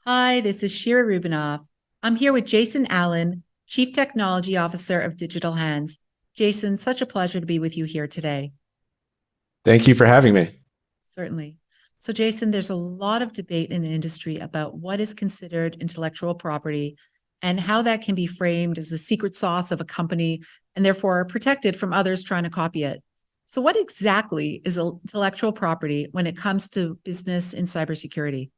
Hi, this is Shira Rubinoff. I'm here with Jason Allen, Chief Technology Officer of Digital Hands. Jason, such a pleasure to be with you here today. Thank you for having me. Certainly. So, Jason, there's a lot of debate in the industry about what is considered intellectual property and how that can be framed as the secret sauce of a company and therefore protected from others trying to copy it. So, what exactly is intellectual property when it comes to business in cybersecurity?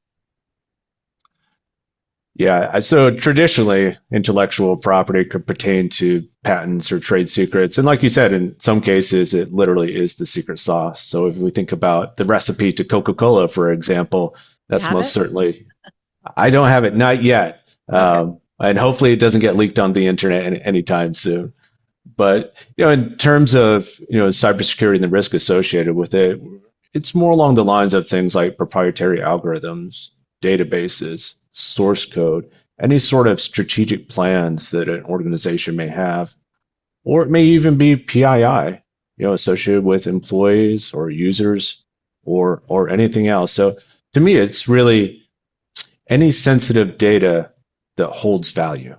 Yeah, so traditionally, intellectual property could pertain to patents or trade secrets. And like you said, in some cases, it literally is the secret sauce. So if we think about the recipe to Coca-Cola, for example, You that's have most it? certainly, I don't have it, not yet. Okay. And hopefully it doesn't get leaked on the internet anytime soon. But, in terms of, cybersecurity and the risk associated with it, it's more along the lines of things like proprietary algorithms, databases, source code, any sort of strategic plans that an organization may have, or it may even be PII, associated with employees or users or anything else. So to me, it's really any sensitive data that holds value.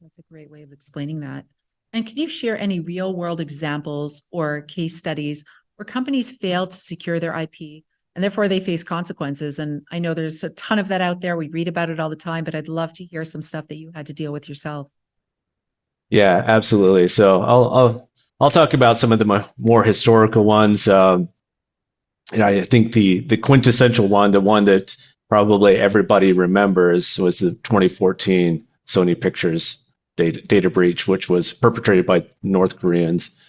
That's a great way of explaining that. And can you share any real world examples or case studies where companies fail to secure their IP and therefore they face consequences? And I know there's a ton of that out there. We read about it all the time, but I'd love to hear some stuff that you had to deal with yourself. Yeah, absolutely. So I'll talk about some of the more historical ones. I think the quintessential one, the one that probably everybody remembers, was the 2014 Sony Pictures data breach, which was perpetrated by North Koreans.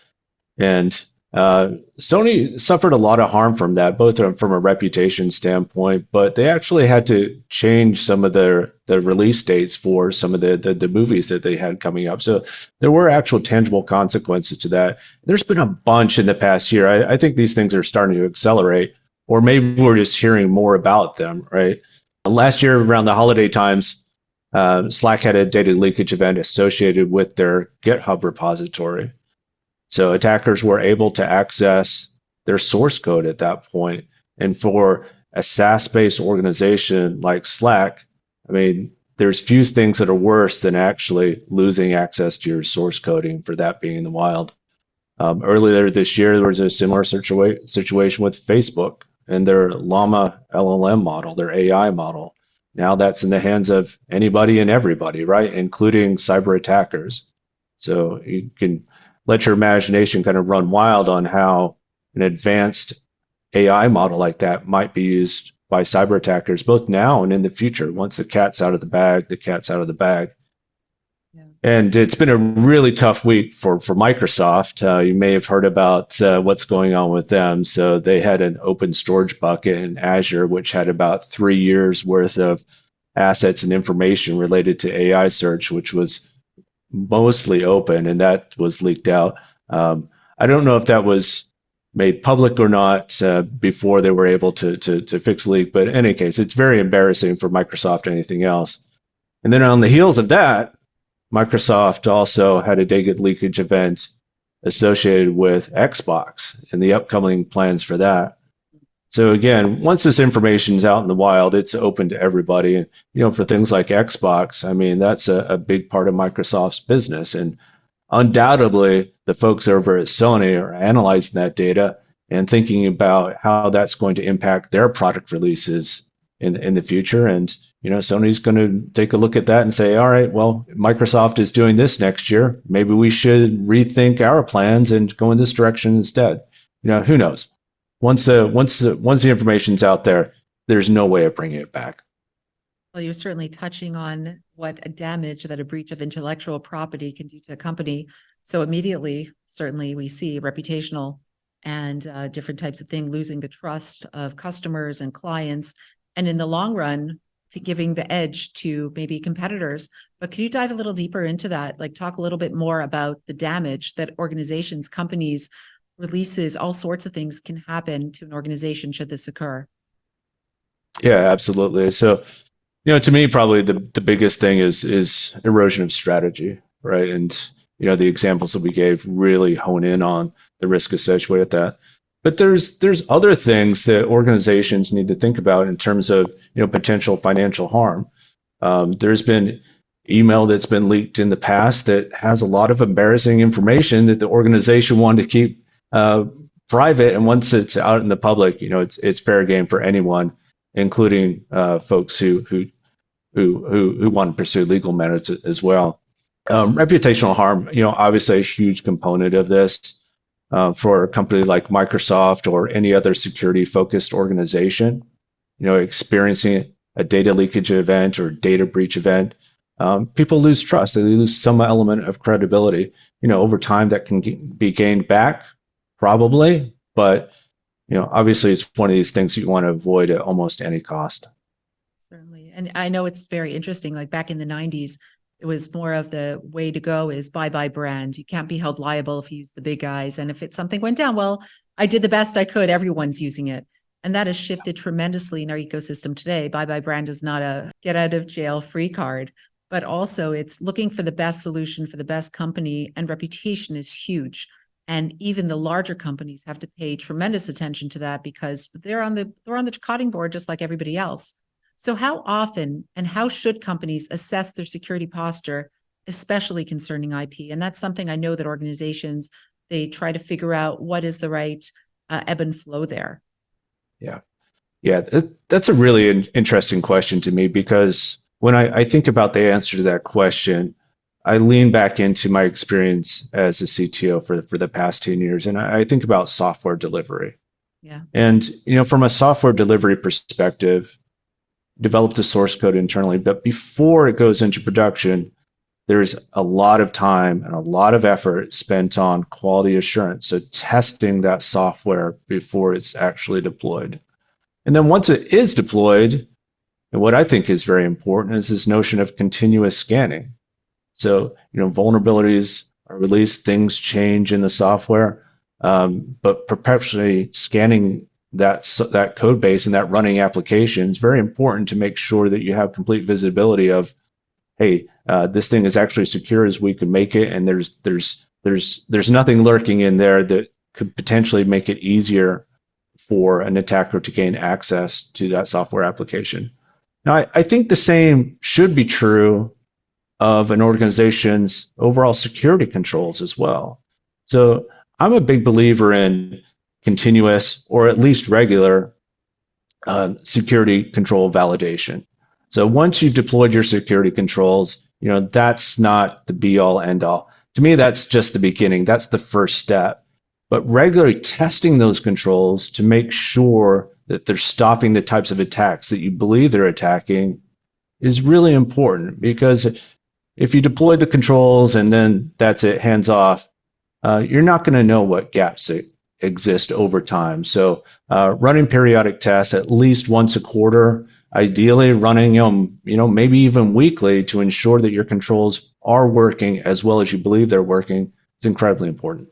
And Sony suffered a lot of harm from that, both from a reputation standpoint, but they actually had to change some of their release dates for some of the movies that they had coming up. So there were actual tangible consequences to that. There's been a bunch in the past year. I think these things are starting to accelerate, or maybe we're just hearing more about them, right? Last year, around the holiday times, Slack had a data leakage event associated with their GitHub repository. So attackers were able to access their source code at that point. And for a SaaS-based organization like Slack, I mean, there's few things that are worse than actually losing access to your source coding for that being in the wild. Earlier this year, there was a similar situation with Facebook and their Llama LLM model, their AI model. Now that's in the hands of anybody and everybody, right? Including cyber attackers. So you can let your imagination kind of run wild on how an advanced AI model like that might be used by cyber attackers, both now and in the future. Once the cat's out of the bag, the cat's out of the bag. Yeah. And it's been a really tough week for Microsoft. You may have heard about what's going on with them. So they had an open storage bucket in Azure, which had about 3 years worth of assets and information related to AI search, which was mostly open, and that was leaked out. I don't know if that was made public or not before they were able to fix the leak, but in any case, it's very embarrassing for Microsoft and anything else. And then on the heels of that, Microsoft also had a data leakage event associated with Xbox and the upcoming plans for that. So again, once this information is out in the wild, it's open to everybody. And for things like Xbox, I mean, that's a big part of Microsoft's business. And undoubtedly, the folks over at Sony are analyzing that data and thinking about how that's going to impact their product releases in the future. And Sony's going to take a look at that and say, all right, well, Microsoft is doing this next year. Maybe we should rethink our plans and go in this direction instead. Who knows? Once the information's out there, there's no way of bringing it back. Well, you're certainly touching on what a damage that a breach of intellectual property can do to a company. So immediately, certainly we see reputational and different types of things, losing the trust of customers and clients, and in the long run, to giving the edge to maybe competitors. But can you dive a little deeper into that? Like talk a little bit more about the damage that organizations, companies, releases, all sorts of things can happen to an organization should this occur. Yeah, absolutely. So, to me, probably the biggest thing is erosion of strategy, right? And the examples that we gave really hone in on the risk associated with that. But there's other things that organizations need to think about in terms of potential financial harm. There's been email that's been leaked in the past that has a lot of embarrassing information that the organization wanted to keep private, and once it's out in the public, it's fair game for anyone, including folks who want to pursue legal matters as well. Reputational harm, obviously a huge component of this for a company like Microsoft or any other security-focused organization. Experiencing a data leakage event or data breach event, people lose trust. They lose some element of credibility. Over time that can be gained back, probably, but obviously it's one of these things you want to avoid at almost any cost. Certainly. And I know it's very interesting. Like back in the 90s, it was more of the way to go is bye-bye brand. You can't be held liable if you use the big guys. And if something went down, well, I did the best I could. Everyone's using it. And that has shifted tremendously in our ecosystem today. Bye-bye brand is not a get out of jail free card, but also it's looking for the best solution for the best company, and reputation is huge. And even the larger companies have to pay tremendous attention to that because they're on the cutting board just like everybody else. So how often and how should companies assess their security posture, especially concerning IP? And that's something I know that organizations, they try to figure out what is the right ebb and flow there. Yeah, that's a really interesting question to me, because when I think about the answer to that question, I lean back into my experience as a CTO for the past 10 years, and I think about software delivery. Yeah. And from a software delivery perspective, developed the source code internally, but before it goes into production, there's a lot of time and a lot of effort spent on quality assurance, so testing that software before it's actually deployed. And then once it is deployed, and what I think is very important is this notion of continuous scanning. So, vulnerabilities are released, things change in the software, but perpetually scanning that code base and that running application is very important to make sure that you have complete visibility of, hey, this thing is actually secure as we can make it, and there's nothing lurking in there that could potentially make it easier for an attacker to gain access to that software application. Now, I think the same should be true of an organization's overall security controls as well. So I'm a big believer in continuous or at least regular security control validation. So once you've deployed your security controls, that's not the be all end all. To me, that's just the beginning. That's the first step. But regularly testing those controls to make sure that they're stopping the types of attacks that you believe they're attacking is really important, because if you deploy the controls and then that's it, hands off, you're not going to know what gaps exist over time. So running periodic tests at least once a quarter, ideally running maybe even weekly, to ensure that your controls are working as well as you believe they're working, is incredibly important.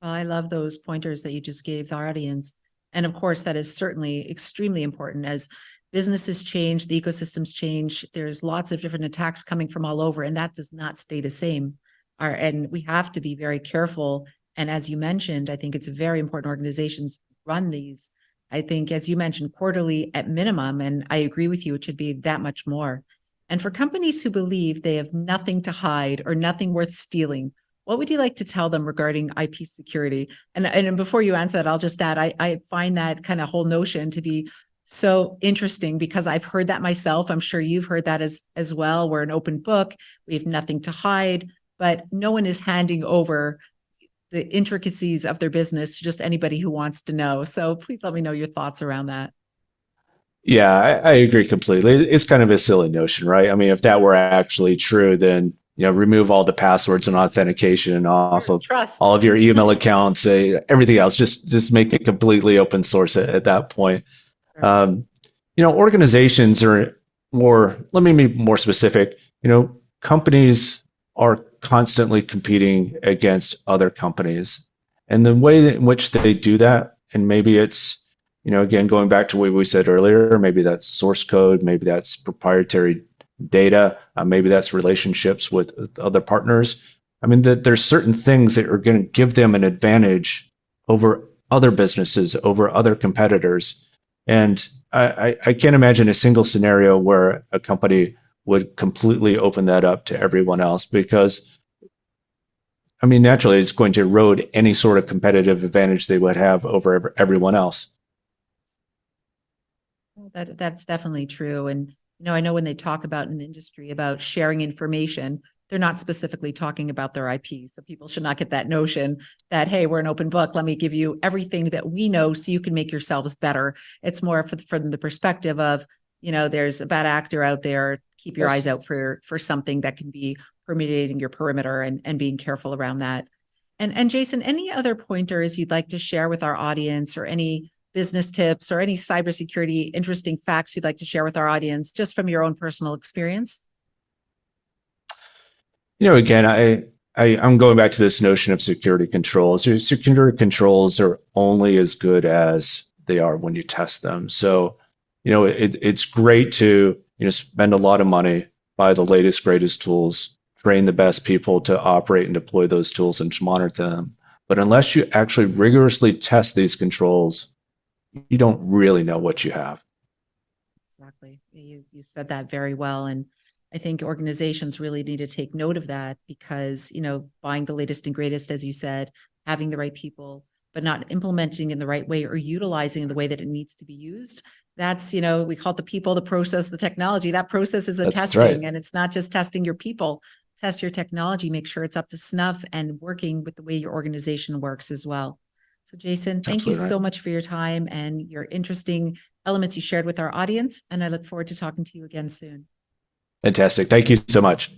Well, I love those pointers that you just gave our audience. And of course, that is certainly extremely important. As businesses change, the ecosystems change, there's lots of different attacks coming from all over, and that does not stay the same. And we have to be very careful. And as you mentioned, I think it's very important organizations run these. I think, as you mentioned, quarterly at minimum, and I agree with you, it should be that much more. And for companies who believe they have nothing to hide or nothing worth stealing, what would you like to tell them regarding IP security? And before you answer that, I'll just add, I find that kind of whole notion to be so interesting, because I've heard that myself. I'm sure you've heard that as well. We're an open book. We have nothing to hide, but no one is handing over the intricacies of their business to just anybody who wants to know. So please let me know your thoughts around that. Yeah, I agree completely. It's kind of a silly notion, right? I mean, if that were actually true, then remove all the passwords and authentication off of Trust. all of your email accounts, everything else. Just make it completely open source at that point. Sure. Organizations are more. Let me be more specific. Companies are constantly competing against other companies, and the way in which they do that, and maybe it's again, going back to what we said earlier, maybe that's source code, maybe that's proprietary data, maybe that's relationships with other partners. I mean, there's certain things that are going to give them an advantage over other businesses, over other competitors. And I can't imagine a single scenario where a company would completely open that up to everyone else, because I mean, naturally, it's going to erode any sort of competitive advantage they would have over everyone else. That's definitely true. And, I know when they talk about in the industry about sharing information, they're not specifically talking about their IP. So people should not get that notion that, hey, we're an open book. Let me give you everything that we know so you can make yourselves better. It's more from the perspective of, there's a bad actor out there. Keep your eyes out for something that can be permeating your perimeter, and being careful around that. And Jason, any other pointers you'd like to share with our audience, or any business tips or any cybersecurity interesting facts you'd like to share with our audience, just from your own personal experience? Again, I'm going back to this notion of security controls. Your security controls are only as good as they are when you test them. So, it's great to, spend a lot of money, buy the latest, greatest tools, train the best people to operate and deploy those tools and to monitor them. But unless you actually rigorously test these controls, you don't really know what you have. Exactly. You said that very well. And I think organizations really need to take note of that, because, buying the latest and greatest, as you said, having the right people, but not implementing in the right way or utilizing in the way that it needs to be used. That's, we call it the people, the process, the technology. That process is a That's testing, right. and it's not just testing your people. Test your technology, make sure it's up to snuff and working with the way your organization works as well. So Jason, That's thank you absolutely right. so much for your time and your interesting elements you shared with our audience. And I look forward to talking to you again soon. Fantastic. Thank you so much.